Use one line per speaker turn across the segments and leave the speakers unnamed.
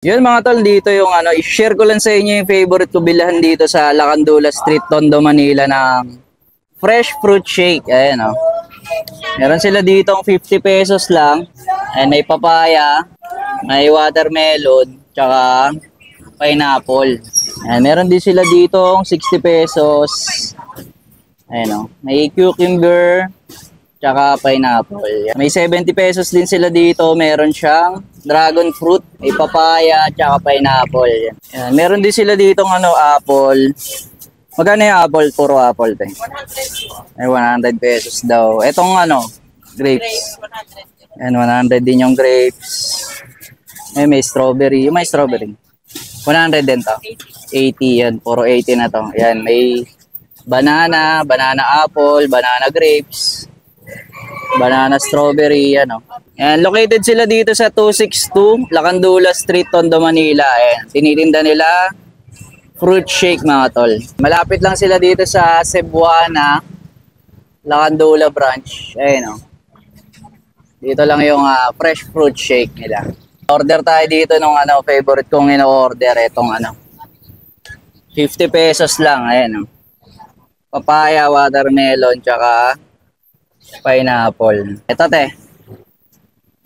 Yun mga tol, dito yung ano, i-share ko lang sa inyo yung favorite ko bilhan dito sa Lacandula Street, Tondo, Manila ng fresh fruit shake. Ayan o. Meron sila dito 50 pesos lang. And may papaya, may watermelon, tsaka pineapple. Ayan, meron din sila dito 60 pesos. Ayan o. May cucumber, tsaka pineapple. May 70 pesos din sila dito. Meron siyang dragon fruit, may papaya, tsaka pineapple. Yan. Meron din sila dito ano, apple. Magkano yung apple? Puro apple. Ay, 100 pesos daw. Etong ano, grapes. Yan, 100 din yung grapes. Ay, may strawberry. Yung may strawberry. 100 din to. 80 yan. Puro 80 na to. Yan, may banana, banana apple, banana grapes, banana strawberry, ano. And located sila dito sa 262 Lacandula Street, Tondo, Manila. Ayan, tinitinda nila fruit shake mga tol. Malapit lang sila dito sa Cebuana, Lacandula branch. Ayan o. Dito lang yung fresh fruit shake nila. Order tayo dito nung ano, favorite kong ino-order. Itong ano, 50 pesos lang. Ayan o. Papaya, watermelon, tsaka pineapple. Ito te.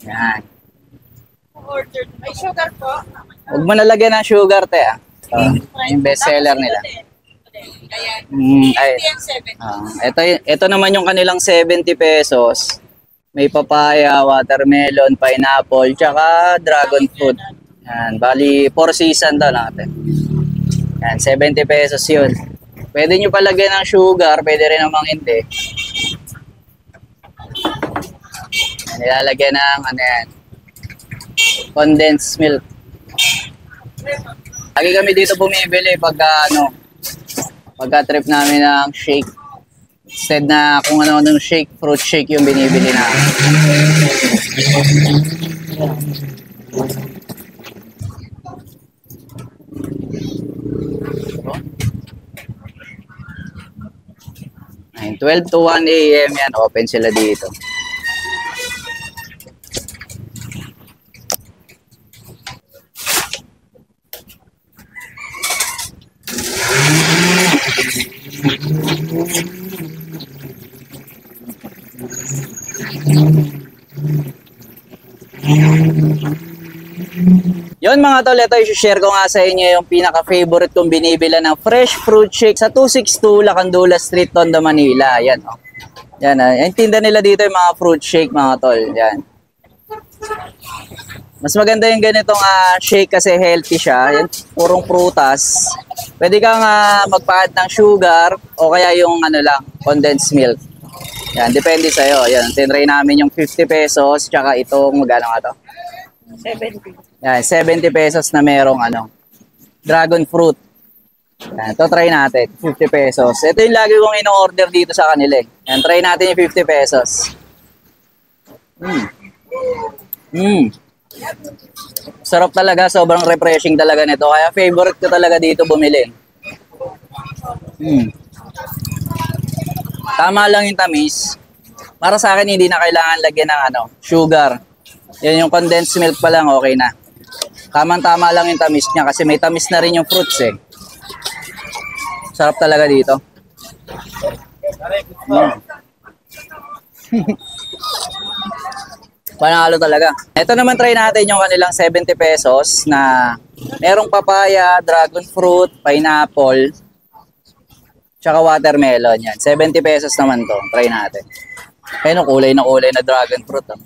Yan.
Order. May sugar po.
Huwag mo nalagyan ng sugar te ah. Yung best seller nila. Ay, ito naman yung kanilang 70 pesos. May papaya, watermelon, pineapple, tsaka dragon fruit. Yan. Bali, 4 season daw natin. Yan, 70 pesos yun. Pwede nyo palagyan ng sugar, pwede rin namang hindi. Nilalagyan ng ano yan, condensed milk. Lagi kami dito bumibili pagka ano, pagka trip namin ng shake. Instead na kung ano ng shake, fruit shake yung binibili na. Ayun, 12 to 1 AM yan, open sila dito. Yun mga tol, ito i-share ko nga sa inyo yung pinaka-favorite kong binibila ng fresh fruit shake sa 262 Lacandula Street, Tondo, Manila. Yan, oh. Yan, yung tinda nila dito yung mga fruit shake mga tol. Yan. Mas maganda yung ganitong shake kasi healthy siya. Yan, purong prutas. Pwede kang magpa-add ng sugar o kaya yung ano lang, condensed milk. Yan, depende sa'yo. Yan, tinry namin yung 50 pesos tsaka itong magkano nga to?
70.
Yan, 70 pesos na merong ano, dragon fruit. Yan, ito try natin, 50 pesos. Ito yung lagi kong ino-order dito sa kanila. Yan, try natin yung 50 pesos. Sarap talaga, sobrang refreshing talaga nito. Kaya favorite ko talaga dito bumili. Tama lang yung tamis. Para sa akin, hindi na kailangan lagyan ng ano, sugar. Yan yung condensed milk pa lang, okay na. Tama-tama lang yung tamis niya kasi may tamis na rin yung fruits eh. Sarap talaga dito. Panalo talaga. Ito naman try natin yung kanilang 70 pesos na merong papaya, dragon fruit, pineapple, tsaka watermelon. Yan. 70 pesos naman to. Try natin. Ayun, kulay na dragon fruit. Oh.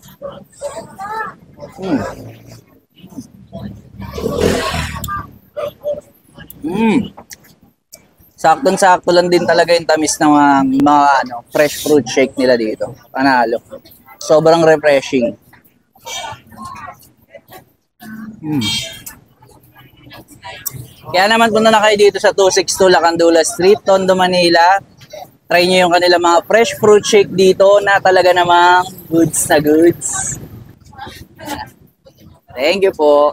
Saktong-sakto lang din talaga yung tamis ng mga ano, fresh fruit shake nila dito. Panalo. Sobrang refreshing. Kaya naman punta na kayo dito sa 262 Lacandula Street, Tondo, Manila. Try nyo yung kanila mga fresh fruit shake dito na talaga namang goods na goods. Thank you po.